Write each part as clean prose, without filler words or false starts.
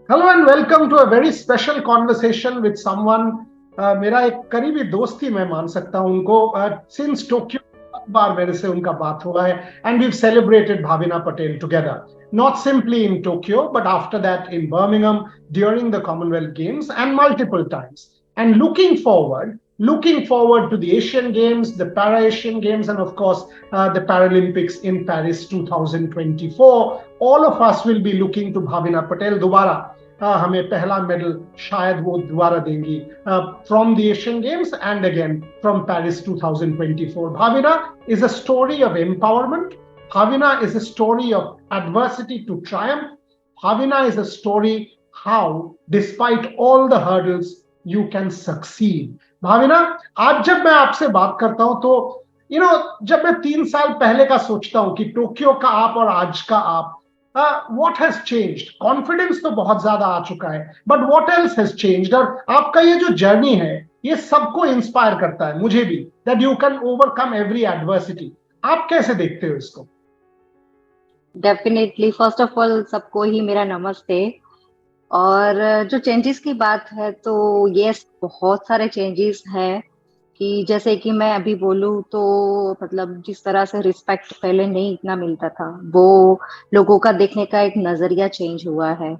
Hello and welcome to a very special conversation with someone. मेरा एक करीबी दोस्त ही मैं मान सकता हूं उनको। सिंस टोक्यो बहुत बार मेरे से उनका बात हुआ है and we celebrated Bhavina Patel together, not simply in Tokyo but after that in Birmingham during the Commonwealth Games and multiple times, and looking forward to the Asian Games, the Para Asian Games, and of course the Paralympics in Paris 2024. All of us will be looking to Bhavina Patel दोबारा हमें पहला medal शायद वो दोबारा देंगी from the Asian Games and again from Paris 2024. Bhavina is a story of empowerment. Bhavina is a story of adversity to triumph. Bhavina is a story how, despite all the hurdles, you can succeed. Bhavina, आज जब मैं आपसे बात करता हूं तो जब मैं 3 साल पहले का सोचता हूं कि टोक्यो का आप और आज का आप, व्हाट हैज चेंज्ड? कॉन्फिडेंस तो बहुत ज्यादा आ चुका है, but what else has changed? और आपका ये जो जर्नी है ये सबको इंस्पायर करता है, मुझे भी, that you can overcome every adversity. आप कैसे देखते हो इसको? डेफिनेटली फर्स्ट ऑफ ऑल सबको ही मेरा नमस्ते। और जो चेंजेस की बात है तो यस, बहुत सारे चेंजेस हैं। कि जैसे कि मैं अभी बोलूँ तो मतलब जिस तरह से रिस्पेक्ट पहले नहीं इतना मिलता था, वो लोगों का देखने का एक नजरिया चेंज हुआ है।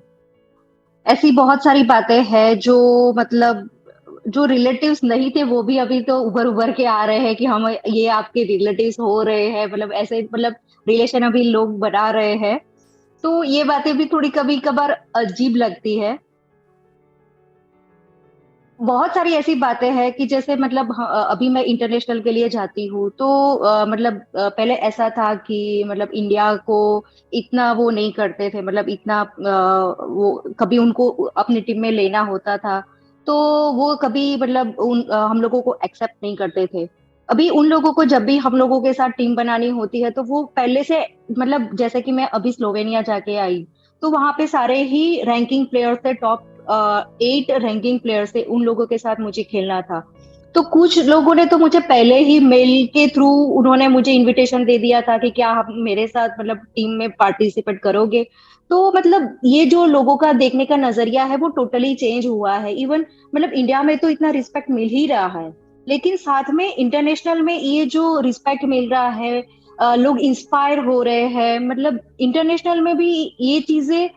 ऐसी बहुत सारी बातें हैं जो मतलब जो रिलेटिव्स नहीं थे वो भी अभी तो उभर उभर के आ रहे हैं कि हम ये आपके रिलेटिव्स हो रहे हैं, मतलब ऐसे मतलब रिलेशन अभी लोग बना रहे हैं। तो ये बातें भी थोड़ी कभी कभार अजीब लगती है। बहुत सारी ऐसी बातें हैं कि जैसे मतलब अभी मैं इंटरनेशनल के लिए जाती हूँ तो मतलब पहले ऐसा था कि मतलब इंडिया को इतना वो नहीं करते थे, मतलब इतना वो कभी उनको अपनी टीम में लेना होता था तो वो कभी मतलब हम लोगों को एक्सेप्ट नहीं करते थे। अभी उन लोगों को जब भी हम लोगों के साथ टीम बनानी होती है तो वो पहले से मतलब जैसे कि मैं अभी स्लोवेनिया जाके आई तो वहां पे सारे ही रैंकिंग प्लेयर थे, टॉप 8 रैंकिंग प्लेयर से उन लोगों के साथ मुझे खेलना था। तो कुछ लोगों ने तो मुझे पहले ही मेल के थ्रू उन्होंने मुझे इनविटेशन दे दिया था कि क्या आप मेरे साथ मतलब टीम में पार्टिसिपेट करोगे। तो मतलब ये जो लोगों का देखने का नजरिया है वो टोटली चेंज हुआ है। इवन मतलब इंडिया में तो इतना रिस्पेक्ट मिल ही रहा है, लेकिन साथ में इंटरनेशनल में ये जो रिस्पेक्ट मिल रहा है, लोग इंस्पायर हो रहे हैं, मतलब इंटरनेशनल में भी ये चीजें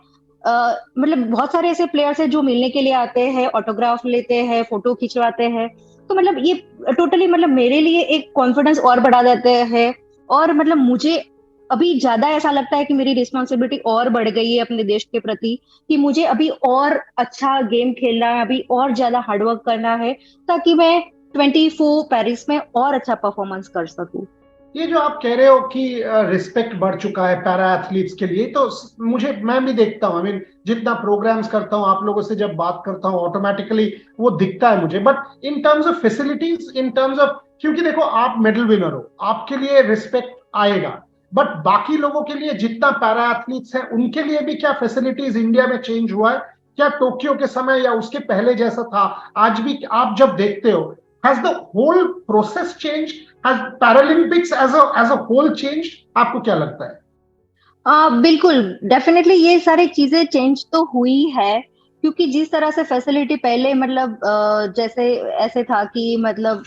मतलब बहुत सारे ऐसे प्लेयर्स हैं जो मिलने के लिए आते हैं, ऑटोग्राफ लेते हैं, फोटो खिंचवाते हैं। तो मतलब ये टोटली मतलब मेरे लिए एक कॉन्फिडेंस और बढ़ा देते हैं। और मतलब मुझे अभी ज्यादा ऐसा लगता है कि मेरी रिस्पॉन्सिबिलिटी और बढ़ गई है अपने देश के प्रति, कि मुझे अभी और अच्छा गेम खेलना है, अभी और ज्यादा हार्डवर्क करना है ताकि मैं 24 पेरिस में और अच्छा परफॉर्मेंस कर सकूं। ये जो आप कह रहे हो कि रिस्पेक्ट बढ़ चुका है पैरा एथलीट्स के लिए, तो मुझे, मैं भी देखता हूँ, आई मीन जितना प्रोग्राम्स करता हूँ, आप लोगों से जब बात करता हूँ, ऑटोमेटिकली वो दिखता है मुझे। But in terms of facilities, in terms of, क्योंकि देखो आप मेडल विनर हो, आपके लिए रिस्पेक्ट आएगा, बट बाकी लोगों के लिए जितना पैरा एथलीट्स हैं उनके लिए भी क्या फैसिलिटीज इंडिया में चेंज हुआ है? क्या टोक्यो के समय या उसके पहले जैसा था? आज भी आप जब देखते हो, has the whole process change? Has Paralympics as a whole changed? आपको क्या लगता है? बिल्कुल, डेफिनेटली ये सारी चीजें चेंज तो हुई है। क्योंकि जिस तरह से फैसिलिटी पहले मतलब जैसे ऐसे था कि मतलब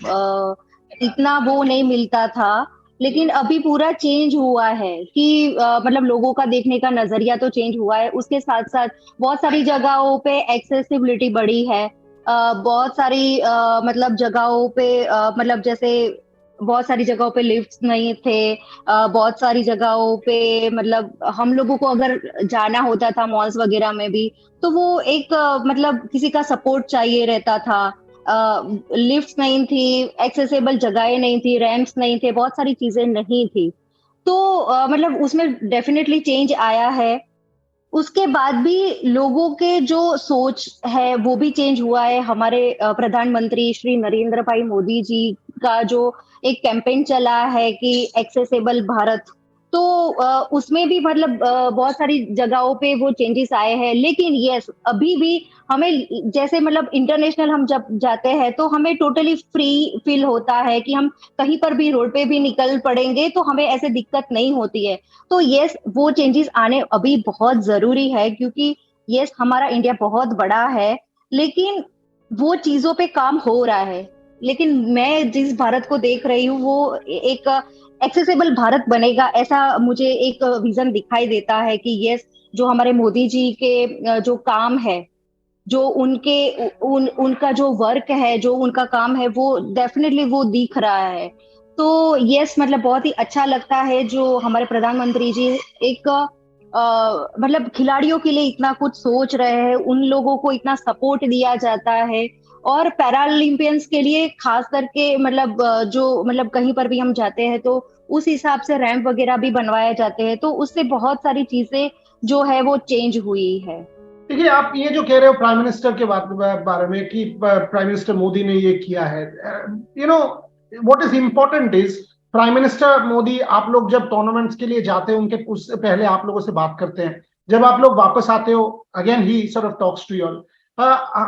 इतना वो नहीं मिलता था, लेकिन अभी पूरा चेंज हुआ है कि मतलब लोगों का देखने का नजरिया तो चेंज हुआ है। उसके साथ साथ बहुत सारी जगहों पे एक्सेसिबिलिटी बढ़ी है। बहुत सारी मतलब जगहों पे मतलब जैसे बहुत सारी जगहों पे लिफ्ट्स नहीं थे। बहुत सारी जगहों पे मतलब हम लोगों को अगर जाना होता था मॉल्स वगैरह में भी, तो वो एक मतलब किसी का सपोर्ट चाहिए रहता था। लिफ्ट्स नहीं थी, एक्सेसिबल जगहें नहीं थी, रैंप्स नहीं थे, बहुत सारी चीजें नहीं थी। तो मतलब उसमें डेफिनेटली चेंज आया है। उसके बाद भी लोगों के जो सोच है वो भी चेंज हुआ है। हमारे प्रधानमंत्री श्री नरेंद्र भाई मोदी जी का जो एक कैंपेन चला है कि एक्सेसिबल भारत, तो उसमें भी मतलब बहुत सारी जगहों पे वो चेंजेस आए हैं। लेकिन यस, अभी भी हमें जैसे मतलब इंटरनेशनल हम जब जाते हैं तो हमें टोटली फ्री फील होता है कि हम कहीं पर भी रोड पे भी निकल पड़ेंगे तो हमें ऐसे दिक्कत नहीं होती है। तो यस, वो चेंजेस आने अभी बहुत जरूरी है, क्योंकि यस हमारा इंडिया बहुत बड़ा है, लेकिन वो चीजों पे काम हो रहा है। लेकिन मैं जिस भारत को देख रही हूँ वो एक एक्सेसिबल भारत बनेगा, ऐसा मुझे एक विजन दिखाई देता है कि यस जो हमारे मोदी जी के जो काम है, जो उनका जो वर्क है, जो उनका काम है, वो डेफिनेटली वो दिख रहा है। तो यस मतलब बहुत ही अच्छा लगता है जो हमारे प्रधानमंत्री जी एक मतलब खिलाड़ियों के लिए इतना कुछ सोच रहे हैं, उन लोगों को इतना सपोर्ट दिया जाता है। और पैरालंपियंस के लिए खास करके मतलब जो मतलब कहीं पर भी हम जाते हैं तो उस हिसाब से रैंप वगैरह भी बनवाए जाते हैं, तो उससे बहुत सारी चीजें जो है वो चेंज हुई है। देखिए, आप ये जो कह रहे हो प्राइम मिनिस्टर के बारे में कि प्राइम मिनिस्टर मोदी ने ये किया है, you know what is important is prime minister Modi, आप लोग जब टूर्नामेंट्स के लिए जाते हैं उनके उससे पहले आप लोगों से बात करते हैं, जब आप लोग वापस आते हो अगेन ही sort of talks to you all.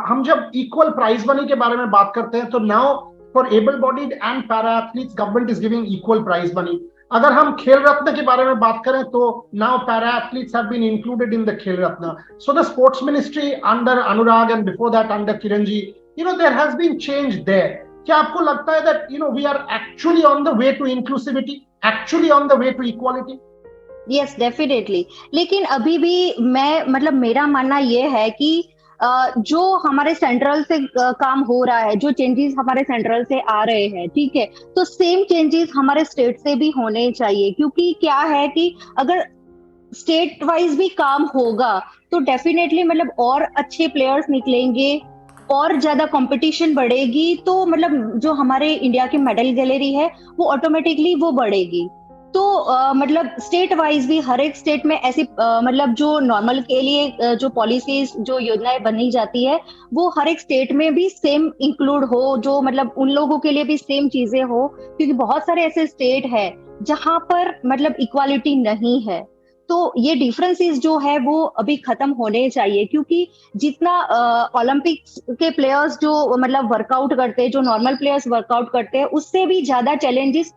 हम जब इक्वल प्राइज मनी के बारे में बात करते हैं तो now for able bodied and para athletes government is giving equal prize money. अगर हम खेल रत्न के बारे में बात करें तो now para athletes have been included in the Khel Ratna. So the sports ministry under Anurag and before that under Kiranji, there has been change there. क्या आपको लगता है that we are actually on the way to inclusivity, actually on the way to equality? Yes definitely. लेकिन अभी भी मैं मतलब मेरा मानना ये है कि जो हमारे सेंट्रल से काम हो रहा है, जो चेंजेस हमारे सेंट्रल से आ रहे हैं, ठीक है, तो सेम चेंजेस हमारे स्टेट से भी होने चाहिए। क्योंकि क्या है कि अगर स्टेट वाइज भी काम होगा तो डेफिनेटली मतलब और अच्छे प्लेयर्स निकलेंगे, और ज्यादा कंपटीशन बढ़ेगी, तो मतलब जो हमारे इंडिया की मेडल गैलरी है वो ऑटोमेटिकली वो बढ़ेगी। तो मतलब स्टेट वाइज भी हर एक स्टेट में ऐसी मतलब जो नॉर्मल के लिए जो पॉलिसीज जो योजनाएं बनी जाती है वो हर एक स्टेट में भी सेम इंक्लूड हो, जो मतलब उन लोगों के लिए भी सेम चीजें हो। क्योंकि बहुत सारे ऐसे स्टेट है जहां पर मतलब इक्वालिटी नहीं है। तो ये डिफरेंसेस जो है वो अभी खत्म होने चाहिए। क्योंकि जितना ओलंपिक्स के प्लेयर्स जो मतलब वर्कआउट करते हैं, जो नॉर्मल प्लेयर्स वर्कआउट करते हैं, उससे भी ज्यादा चैलेंजेस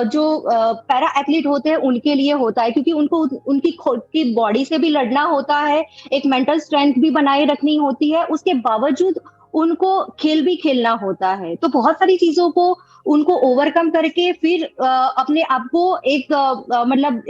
जो पैरा एथलीट होते हैं उनके लिए होता है। क्योंकि उनको उनकी खुद की बॉडी से भी लड़ना होता है, एक मेंटल स्ट्रेंथ भी बनाए रखनी होती है, उसके बावजूद उनको खेल भी खेलना होता है। तो बहुत सारी चीजों को उनको ओवरकम करके फिर अपने आप को एक मतलब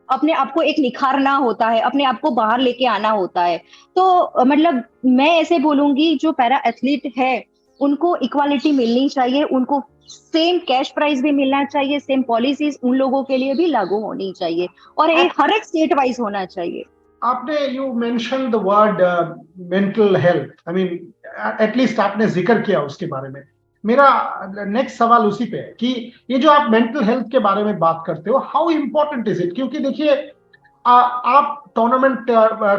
अपने आप को एक निखारना होता है, अपने आप को बाहर लेके आना होता है। तो मतलब मैं ऐसे बोलूंगी जो पैरा एथलीट है उनको इक्वालिटी मिलनी चाहिए, उनको सेम कैश प्राइस भी मिलना चाहिए, सेम पॉलिसीज उन लोगों के लिए भी लागू होनी चाहिए, और एक हर एक स्टेट वाइज होना चाहिए। आपने you mention the word mental health, I mean at least आपने जिक्र किया उसके बारे में। मेरा नेक्स्ट सवाल उसी पे है कि ये जो आप मेंटल हेल्थ के बारे में बात करते हो, हाउ इंपॉर्टेंट इज इट? क्योंकि देखिए, आप टूर्नामेंट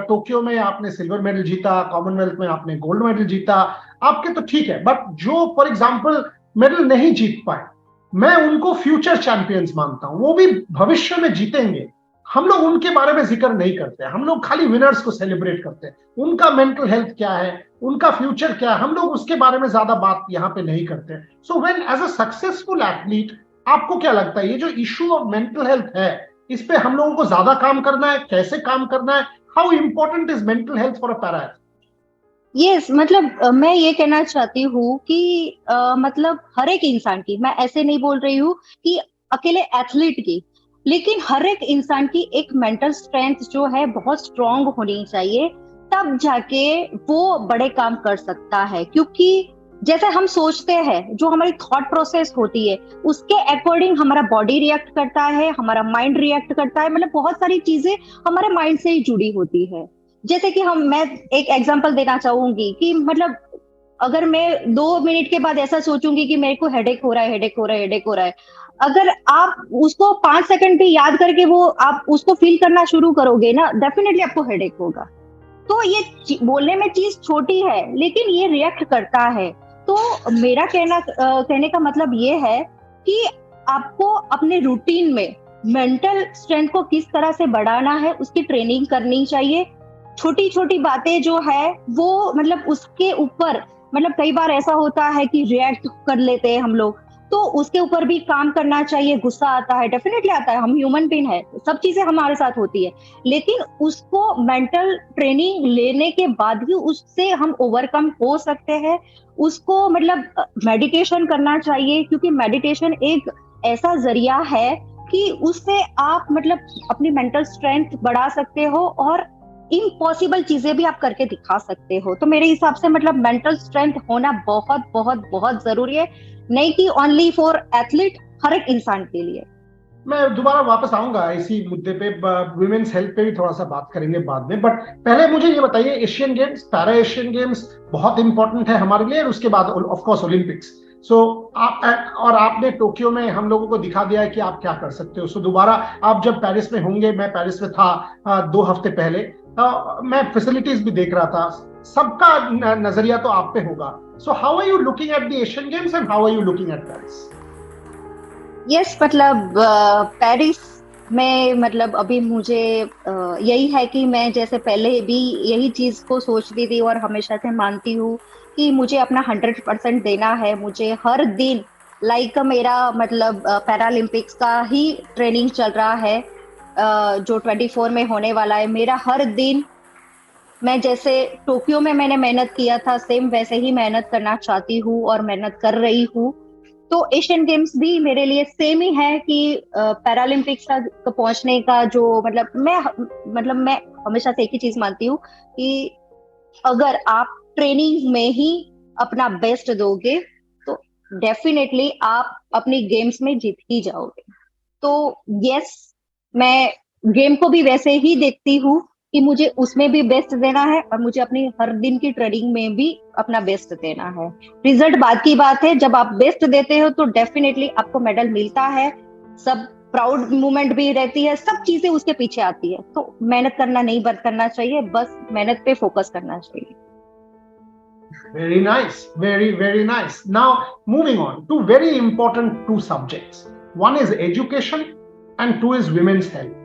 टोक्यो में आपने सिल्वर मेडल जीता, कॉमनवेल्थ में आपने गोल्ड मेडल जीता, आपके तो ठीक है, बट जो फॉर एग्जांपल मेडल नहीं जीत पाए, मैं उनको फ्यूचर चैंपियंस मानता हूं, वो भी भविष्य में जीतेंगे। हम लोग उनके बारे में जिक्र नहीं करते, हम लोग खाली विनर्स को सेलिब्रेट करते हैं। उनका मेंटल हेल्थ क्या है, उनका फ्यूचर क्या है, हम लोग उसके बारे में ज्यादा बात यहाँ पे नहीं करते। So when as a successful athlete, आपको क्या लगता है ये जो इशू ऑफ मेंटल हेल्थ है, इस पे हम लोगों को ज्यादा काम करना है, कैसे काम करना है? How important is mental health for a para? Yes मतलब मैं ये कहना चाहती हूँ कि मतलब हर एक इंसान की, मैं ऐसे नहीं बोल रही हूँ कि अकेले एथलीट की, लेकिन हर एक इंसान की एक मेंटल स्ट्रेंथ जो है बहुत स्ट्रांग होनी चाहिए, तब जाके वो बड़े काम कर सकता है। क्योंकि जैसे हम सोचते हैं, जो हमारी थॉट प्रोसेस होती है उसके अकॉर्डिंग हमारा बॉडी रिएक्ट करता है, हमारा माइंड रिएक्ट करता है, मतलब बहुत सारी चीजें हमारे माइंड से ही जुड़ी होती है। जैसे कि मैं एक एग्जांपल देना चाहूंगी कि मतलब अगर मैं 2 मिनट के बाद ऐसा सोचूंगी कि मेरे को हेडेक हो रहा है, हेडेक हो रहा है, हेडेक हो रहा है, अगर आप उसको 5 सेकंड भी याद करके वो आप उसको फील करना शुरू करोगे ना, डेफिनेटली आपको हेडेक होगा। तो ये बोलने में चीज छोटी है लेकिन ये रिएक्ट करता है। तो मेरा कहने का मतलब ये है कि आपको अपने रूटीन में मेंटल स्ट्रेंथ को किस तरह से बढ़ाना है उसकी ट्रेनिंग करनी चाहिए। छोटी छोटी बातें जो है वो मतलब उसके ऊपर मतलब कई बार ऐसा होता है कि रिएक्ट कर लेते हैं हम लोग, तो उसके ऊपर भी काम करना चाहिए। गुस्सा आता है, डेफिनेटली आता है, हम ह्यूमन बीइंग है, सब चीजें हमारे साथ होती है, लेकिन उसको मेंटल ट्रेनिंग लेने के बाद ही उससे हम ओवरकम हो सकते हैं। उसको मतलब मेडिटेशन करना चाहिए, क्योंकि मेडिटेशन एक ऐसा जरिया है कि उससे आप मतलब अपनी मेंटल स्ट्रेंथ बढ़ा सकते हो और इम्पॉसिबल चीजें भी आप करके दिखा सकते हो। तो मेरे हिसाब से मतलब मेंटल स्ट्रेंथ होना बहुत बहुत बहुत जरूरी है, नहीं कि ओनली फॉर एथलीट, हर एक इंसान के लिए। मैं दोबारा वापस आऊंगा इसी मुद्दे पे, वुमेन्स हेल्थ पे भी थोड़ा सा बात करेंगे बाद में, बट पहले मुझे ये बताइए, Asian games, para Asian games बहुत इंपॉर्टेंट है हमारे लिए, और उसके बाद ऑफ कोर्स ओलंपिक्स। सो आप, और आपने टोक्यो में हम लोगों को दिखा दिया है कि आप क्या कर सकते हो। सो दोबारा आप जब पेरिस में होंगे, मैं पेरिस में था 2 हफ्ते पहले, मैं फैसिलिटीज भी देख रहा था, सबका नजरिया तो आप पे होगा। So how are you looking at the Asian Games and how are you looking at Paris? Yes, मतलब पेरिस में मतलब अभी मुझे यही है कि मैं जैसे पहले भी यही चीज को सोचती थी और हमेशा से मानती हूँ कि मुझे अपना 100% देना है। मुझे हर दिन लाइक मेरा मतलब पैरालंपिक्स का ही ट्रेनिंग चल रहा है, जो 24 में होने वाला है। मेरा हर दिन, मैं जैसे टोक्यो में मैंने मेहनत किया था, सेम वैसे ही मेहनत करना चाहती हूँ और मेहनत कर रही हूँ। तो एशियन गेम्स भी मेरे लिए सेम ही है कि पैरालंपिक्स तक पहुंचने का जो मैं हमेशा से एक ही चीज मानती हूँ कि अगर आप ट्रेनिंग में ही अपना बेस्ट दोगे तो डेफिनेटली आप अपनी गेम्स में जीत ही जाओगे। तो यस, मैं गेम को भी वैसे ही देखती हूँ कि मुझे उसमें भी बेस्ट देना है और मुझे अपनी हर दिन की ट्रेनिंग में भी अपना बेस्ट देना है। रिजल्ट बाद की बात है, जब आप बेस्ट देते हो तो डेफिनेटली आपको मेडल मिलता है, सब प्राउड मोमेंट भी रहती है, सब चीजें उसके पीछे आती है। तो मेहनत करना नहीं बंद करना चाहिए, बस मेहनत पे फोकस करना चाहिए। Very nice, very, very nice. Now, moving on to very important two subjects. One is education and two is women's health.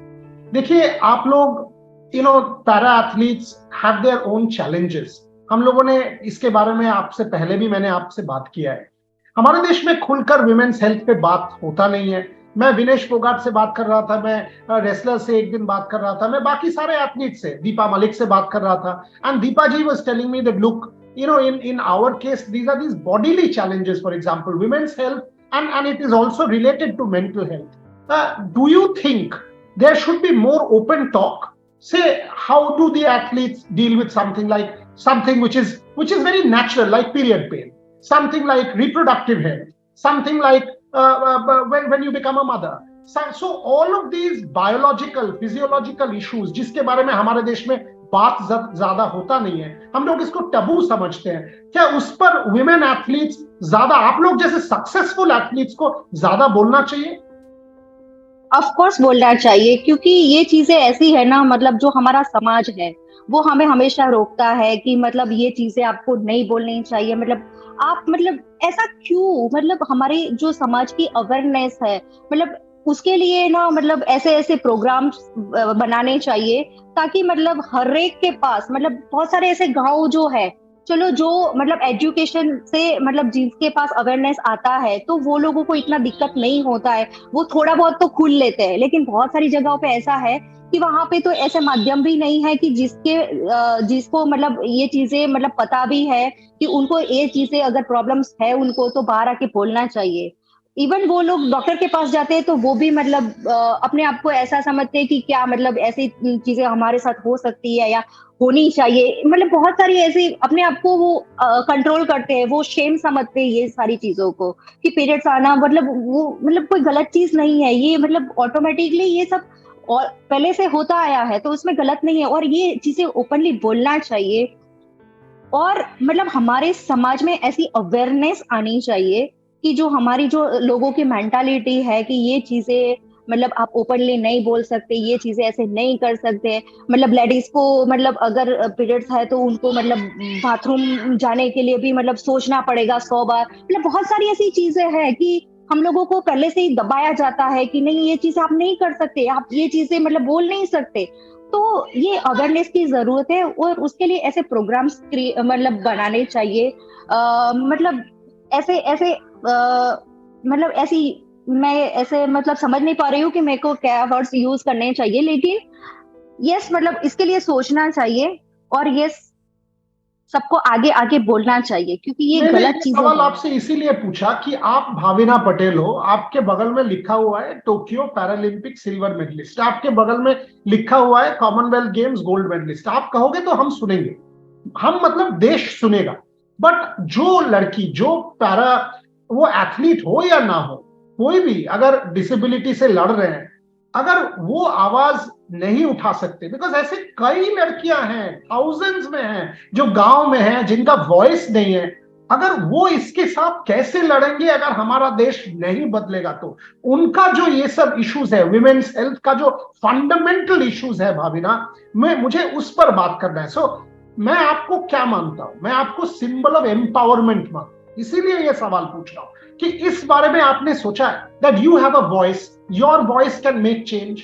देखिए आप लोग, para athletes have their own challenges. हम लोगों ने इसके बारे में आपसे पहले भी मैंने आपसे बात किया है। हमारे देश में खुलकर वुमेन्स हेल्थ पे बात होता नहीं है। मैं विनेश फोगाट से बात कर रहा था, मैं रेसलर से एक दिन बात कर रहा था, मैं बाकी सारे एथलीट से, दीपा मलिक से बात कर रहा था, and Deepa ji was telling me that look, in our case these are these bodily challenges, for example women's health, and it is also related to mental health. Do you think there should be more open talk? Say, how do the athletes deal with something which is very natural, like period pain, something like reproductive health, something like when you become a mother. So all of these biological physiological issues जिसके बारे में हमारे देश में बात ज्यादा होता नहीं है, हम लोग इसको टबू समझते हैं, क्या उस पर वुमेन एथलीट्स ज्यादा, आप लोग जैसे सक्सेसफुल एथलीट्स को ज्यादा बोलना चाहिए? ऑफ कोर्स बोलना चाहिए, क्योंकि ये चीजें ऐसी है ना, मतलब जो हमारा समाज है वो हमें हमेशा रोकता है कि मतलब ये चीजें आपको नहीं बोलनी चाहिए। मतलब आप मतलब ऐसा क्यों, मतलब हमारी जो समाज की अवेयरनेस है, मतलब उसके लिए ना मतलब ऐसे ऐसे प्रोग्राम्स बनाने चाहिए ताकि मतलब हर एक के पास, मतलब बहुत सारे ऐसे गांव जो है, चलो जो मतलब एजुकेशन से मतलब जिनके पास अवेयरनेस आता है तो वो लोगों को इतना दिक्कत नहीं होता है, वो थोड़ा बहुत तो खुल लेते हैं। लेकिन बहुत सारी जगहों पे ऐसा है कि वहां पे तो ऐसे माध्यम भी नहीं है कि जिसको मतलब ये चीजें मतलब पता भी है कि उनको ये चीजें अगर प्रॉब्लम्स है उनको तो बाहर आके बोलना चाहिए। इवन वो लोग डॉक्टर के पास जाते हैं तो वो भी मतलब अपने आप को ऐसा समझते हैं कि क्या मतलब ऐसी चीजें हमारे साथ हो सकती है या होनी चाहिए। मतलब बहुत सारी ऐसी अपने आप को वो कंट्रोल करते हैं, वो शेम समझते हैं ये सारी चीजों को कि पीरियड्स आना मतलब वो मतलब कोई गलत चीज नहीं है, ये मतलब ऑटोमेटिकली ये सब और पहले से होता आया है तो उसमें गलत नहीं है, और ये चीजें ओपनली बोलना चाहिए। और मतलब हमारे समाज में ऐसी अवेयरनेस आनी चाहिए कि जो हमारी जो लोगों की मेंटालिटी है कि ये चीजें मतलब आप ओपनली नहीं बोल सकते, ये चीजें ऐसे नहीं कर सकते। मतलब लेडीज को मतलब अगर पीरियड्स है तो उनको मतलब बाथरूम जाने के लिए भी मतलब सोचना पड़ेगा 100 बार। मतलब बहुत सारी ऐसी चीजें हैं कि हम लोगों को पहले से ही दबाया जाता है कि नहीं ये चीजें आप नहीं कर सकते, आप ये चीजें मतलब बोल नहीं सकते। तो ये अवेयरनेस की जरूरत है और उसके लिए ऐसे प्रोग्राम्स मतलब बनाने चाहिए। मतलब ऐसे ऐसे मतलब ऐसी, मैं ऐसे मतलब समझ नहीं पा रही हूँ कि मेरे को क्या वर्ड्स यूज करने चाहिए, लेकिन यस मतलब इसके लिए सोचना चाहिए, और यस सबको आगे आगे बोलना चाहिए, क्योंकि ये मैंने गलत ये चीजें सवाल हैं। आपसे इसीलिए पूछा कि आप भाविना पटेल हो, आपके बगल में लिखा हुआ है टोक्यो पैरालंपिक सिल्वर मेडलिस्ट, आपके बगल में लिखा हुआ है कॉमनवेल्थ गेम्स गोल्ड मेडलिस्ट। आप कहोगे तो हम सुनेंगे, हम मतलब देश सुनेगा। बट जो लड़की, जो पैरा, वो एथलीट हो या ना हो, कोई भी अगर डिसेबिलिटी से लड़ रहे हैं, अगर वो आवाज नहीं उठा सकते, बिकॉज ऐसे कई लड़कियां हैं, थाउजेंड्स में हैं, जो गांव में हैं, जिनका वॉइस नहीं है, अगर वो इसके साथ कैसे लड़ेंगे अगर हमारा देश नहीं बदलेगा तो। उनका जो ये सब इश्यूज है, विमेन्स हेल्थ का जो फंडामेंटल इश्यूज है भाविना, मैं मुझे उस पर बात करना है। सो मैं आपको क्या मानता हूं, मैं आपको सिंबल ऑफ एम्पावरमेंट मानता हूं, इसीलिए ये सवाल पूछ रहा हूं कि इस बारे में आपने सोचा है that you have a voice, your voice can make change.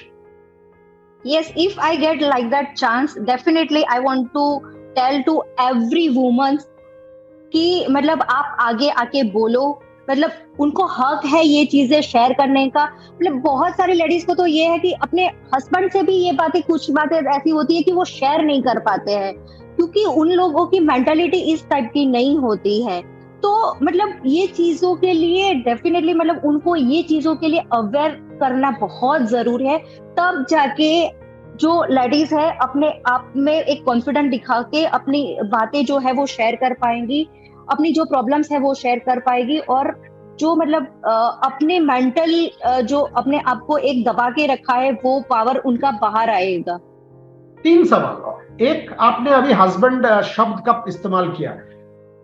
Yes, if I get like that chance, definitely I want to tell to every woman कि मतलब आप आगे आके बोलो, मतलब उनको हक है ये चीजें शेयर करने का। मतलब बहुत सारी लेडीज को तो ये है कि अपने हस्बैंड से भी ये बातें, कुछ बातें ऐसी होती है कि वो शेयर नहीं कर पाते हैं, क्योंकि उन लोगों की मेंटालिटी इस टाइप की नहीं होती है। तो मतलब ये चीजों के लिए डेफिनेटली मतलब उनको ये चीजों के लिए अवेयर करना बहुत जरूरी है। तब जाके जो लेडीज है अपने आप में एक कॉन्फिडेंट दिखा के अपनी बातें जो है वो शेयर कर पाएंगी, अपनी जो प्रॉब्लम्स है वो शेयर कर पाएगी, और जो मतलब अपने मेंटल जो अपने आप को एक दबा के रखा है वो पावर उनका बाहर आएगा। तीन सवाल और, एक आपने अभी हस्बैंड शब्द का इस्तेमाल किया।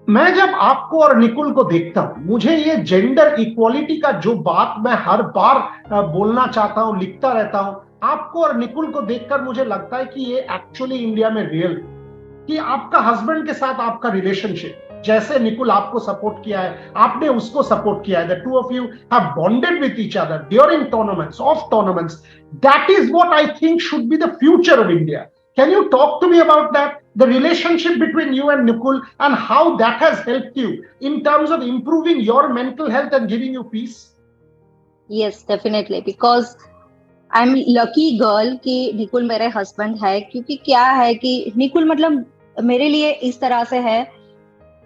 मैं जब आपको और निकुल को देखता हूं, मुझे ये जेंडर इक्वालिटी का जो बात मैं हर बार बोलना चाहता हूं, लिखता रहता हूं, आपको और निकुल को देखकर मुझे लगता है कि ये एक्चुअली इंडिया में रियल, कि आपका हस्बैंड के साथ आपका रिलेशनशिप, जैसे निकुल आपको सपोर्ट किया है, आपने उसको सपोर्ट किया है, the two of you have bonded with each other during tournaments of tournaments, that is what I think should be the future of India. Can you talk to me about that, the relationship between you and Nikul, and how that has helped you in terms of improving your mental health and giving you peace? Yes definitely, because I am lucky girl कि निकुल मेरे husband है। क्योंकि क्या है कि निकुल मतलब मेरे लिए इस तरह से है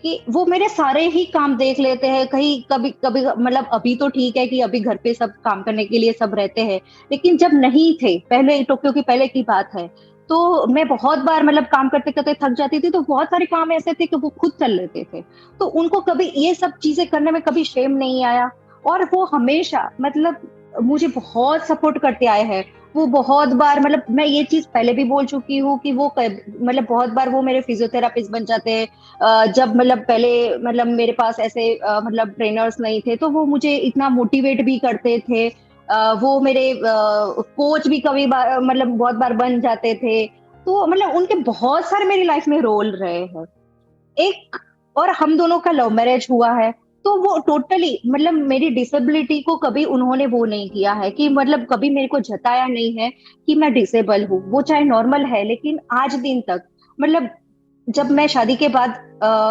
कि वो मेरे सारे ही काम देख लेते हैं। कहीं कभी कभी मतलब अभी तो ठीक है कि अभी घर पे सब काम करने के लिए सब रहते हैं, लेकिन जब नहीं थे पहले, तो क्योंकि पहले की बात है, तो मैं बहुत बार मतलब काम करते करते थक जाती थी, तो बहुत सारे काम ऐसे थे कि वो खुद कर लेते थे। तो उनको कभी ये सब चीजें करने में कभी शेम नहीं आया, और वो हमेशा मतलब मुझे बहुत सपोर्ट करते आए हैं। वो बहुत बार मतलब मैं ये चीज पहले भी बोल चुकी हूँ कि वो मतलब बहुत बार वो मेरे फिजियोथेरापिस्ट बन जाते हैं। जब मतलब पहले मतलब मेरे पास ऐसे मतलब ट्रेनर्स नहीं थे, तो वो मुझे इतना मोटिवेट भी करते थे। वो मेरे कोच भी कभी बार मतलब बहुत बार बन जाते थे। तो मतलब उनके बहुत सारे मेरी लाइफ में रोल रहे हैं। एक, और हम दोनों का लव मैरिज हुआ है, तो वो टोटली मतलब मेरी डिसेबिलिटी को कभी उन्होंने वो नहीं किया है कि मतलब कभी मेरे को जताया नहीं है कि मैं डिसेबल हूँ। वो चाहे नॉर्मल है, लेकिन आज दिन तक मतलब जब मैं शादी के बाद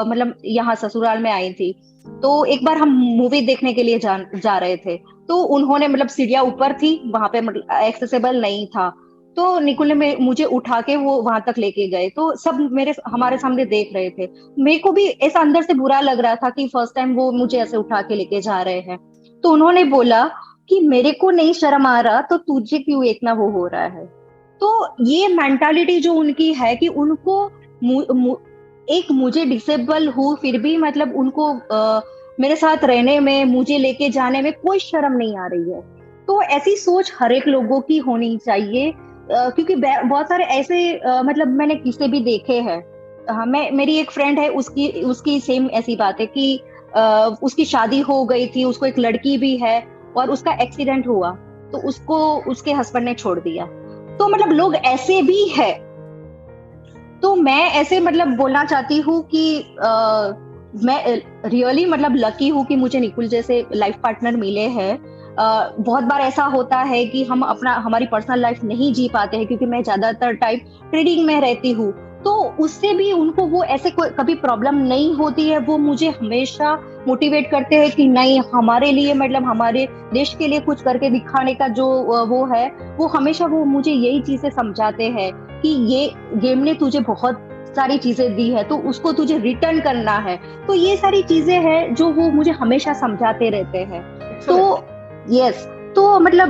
मतलब यहाँ ससुराल में आई थी, तो एक बार हम मूवी देखने के लिए जा रहे थे। तो उन्होंने मतलब सीढ़ियाँ ऊपर थी, वहां पे मतलब एक्सेसिबल नहीं था, तो निकुल ने मुझे उठा के वो वहां तक लेके गए। तो सब मेरे हमारे सामने देख रहे थे। मेरे को भी ऐसा अंदर से बुरा लग रहा था कि फर्स्ट टाइम वो मुझे ऐसे उठा के लेके जा रहे हैं। तो उन्होंने बोला कि मेरे को नहीं शर्म आ रहा तो तुझे क्यों इतना वो हो रहा है। तो ये मेंटालिटी जो उनकी है कि उनको मु, मु, एक मुझे डिसेबल हूँ फिर भी मतलब उनको मेरे साथ रहने में, मुझे लेके जाने में कोई शर्म नहीं आ रही है। तो ऐसी सोच हर एक लोगों की होनी चाहिए। क्योंकि बहुत सारे ऐसे मतलब मैंने किस्से भी देखे हैं। मैं, मेरी एक फ्रेंड है, उसकी उसकी सेम ऐसी बात है कि उसकी शादी हो गई थी, उसको एक लड़की भी है, और उसका एक्सीडेंट हुआ, तो उसको उसके हस्बैंड ने छोड़ दिया। तो मतलब लोग ऐसे भी है। तो मैं ऐसे मतलब बोलना चाहती हूँ कि मैं रियली मतलब लकी हूँ कि मुझे निकुल जैसे लाइफ पार्टनर मिले हैं। बहुत बार ऐसा होता है कि हम अपना हमारी पर्सनल लाइफ नहीं जी पाते हैं, क्योंकि मैं ज्यादातर टाइम ट्रेडिंग में रहती हूँ। तो उससे भी उनको वो ऐसे कभी प्रॉब्लम नहीं होती है। वो मुझे हमेशा मोटिवेट करते हैं कि नहीं, हमारे लिए मतलब हमारे देश के लिए कुछ करके दिखाने का जो वो है, वो हमेशा वो मुझे यही चीजें समझाते हैं कि ये गेम ने तुझे बहुत सारी चीजें दी है तो उसको तुझे रिटर्न करना है। तो ये सारी चीजें हैं जो वो मुझे हमेशा समझाते रहते हैं। तो यस, तो मतलब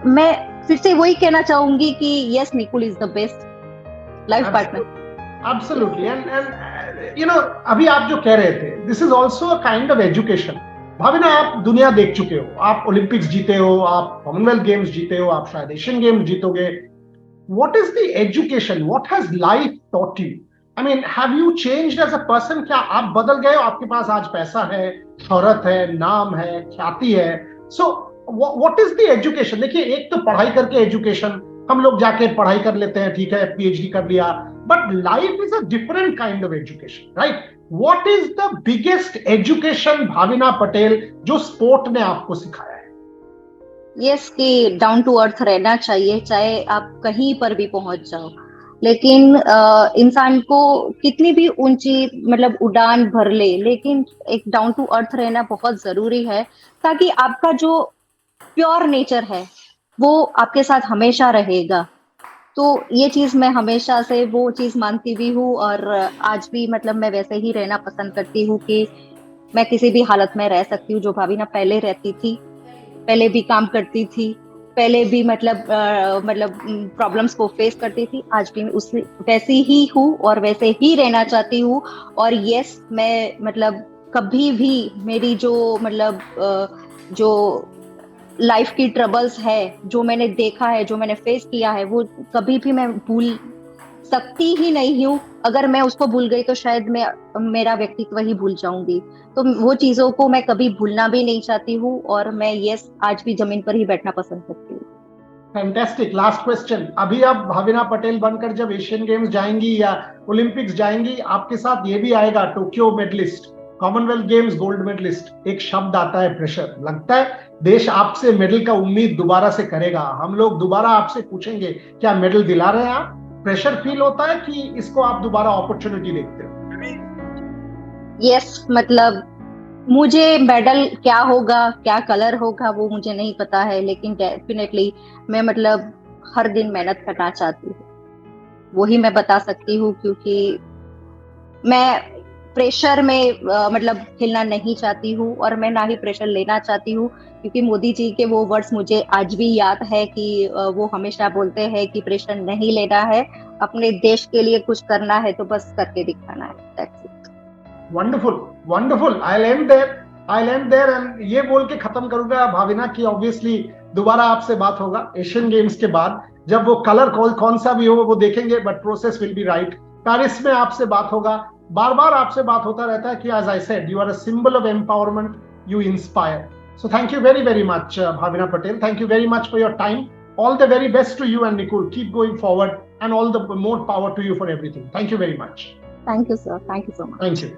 मैं फिर से वही कहना चाहूंगी कि yes, Nikul is the best life partner. Absolutely and you know, अभी आप जो कह रहे थे, this is also a kind of education. Bhavina, आप दुनिया देख चुके हो, आप ओलंपिक्स जीते हो, आप कॉमनवेल्थ गेम्स जीते हो, आप शायद एशियन गेम्स जीतोगे। What is the education? What has life taught you? I mean, have you changed as a person? क्या आप बदल गए हो? आपके पास आज पैसा है, शोहरत है, नाम है, ख्याति है। So, what is the education? देखिए, एक तो पढ़ाई करके एजुकेशन, हम लोग जाके पढ़ाई कर लेते हैं, ठीक है, पीएचडी कर लिया, but life is a different kind of education, right? What is the biggest education, Bhavina Patel, जो स्पोर्ट ने आपको सिखाया है? यस, कि डाउन टू अर्थ रहना चाहिए, चाहे आप कहीं पर भी पहुंच जाओ। लेकिन इंसान को कितनी भी ऊंची मतलब उड़ान भर ले, लेकिन एक डाउन टू अर्थ रहना बहुत जरूरी है, ताकि आपका जो प्योर नेचर है वो आपके साथ हमेशा रहेगा। तो ये चीज मैं हमेशा से वो चीज मानती भी हूँ, और आज भी मतलब मैं वैसे ही रहना पसंद करती हूँ कि मैं किसी भी हालत में रह सकती हूँ, जो भाभी ना पहले रहती थी, पहले भी काम करती थी, पहले भी मतलब प्रॉब्लम्स को फेस करती थी। आज भी मैं उस वैसी ही हूँ और वैसे ही रहना चाहती हूँ। और यस, मैं मतलब कभी भी मेरी जो मतलब जो लाइफ की ट्रबल्स है, जो मैंने देखा है, जो मैंने फेस किया है, वो कभी भी मैं भूल सकती ही नहीं हूँ। अगर मैं उसको भूल गई तो शायद मैं मेरा व्यक्तित्व ही भूल जाऊंगी। तो वो चीजों को मैं कभी भूलना भी नहीं चाहती हूँ, और मैं यस आज भी जमीन पर ही बैठना पसंद करती हूँ। फैंटास्टिक। लास्ट क्वेश्चन, अभी आप भाविना पटेल बनकर जब एशियन गेम्स जाएंगी या ओलंपिक्स जाएंगी, आपके साथ ये भी आएगा Tokyo medallist, Commonwealth Games gold medallist, एक शब्द आता है प्रेशर। लगता है देश आपसे मेडल का उम्मीद दोबारा से करेगा, हम लोग दोबारा आपसे पूछेंगे क्या मेडल दिला रहे हैं आप? प्रेशर फील होता है कि इसको आप दोबारा अपॉर्चुनिटी देखते हो? यस, मतलब मुझे मेडल क्या होगा, क्या कलर होगा, वो मुझे नहीं पता है, लेकिन डेफिनेटली मैं मतलब हर दिन मेहनत करना चाहती हूँ, वही मैं बता सकती हूँ। क्योंकि मैं प्रेशर में मतलब खेलना नहीं चाहती हूँ, और मैं ना ही प्रेशर लेना चाहती हूँ। क्योंकि मोदी जी के वो वर्ड्स मुझे आज भी याद है कि वो हमेशा बोलते हैं कि प्रेशर नहीं लेना है, अपने देश के लिए कुछ करना है तो बस करके दिखाना है। That's it. Wonderful wonderful. I am there and ये बोल के खत्म करूंगा भाविना कि ऑब्वियसली दोबारा आपसे बात होगा एशियन गेम्स के बाद, जब वो कलर कौन सा भी हो वो देखेंगे, but process will be right. Paris में आपसे बात होगा, बार बार आपसे बात होता रहता है कि as I said, you are a symbol of empowerment, you inspire. So thank you very very much Bhavina Patel, thank you very much for your time. All the very best to you and Nikul. Keep going forward and all the more power to you for everything. Thank you very much. Thank you, sir. Thank you so much. Thank you.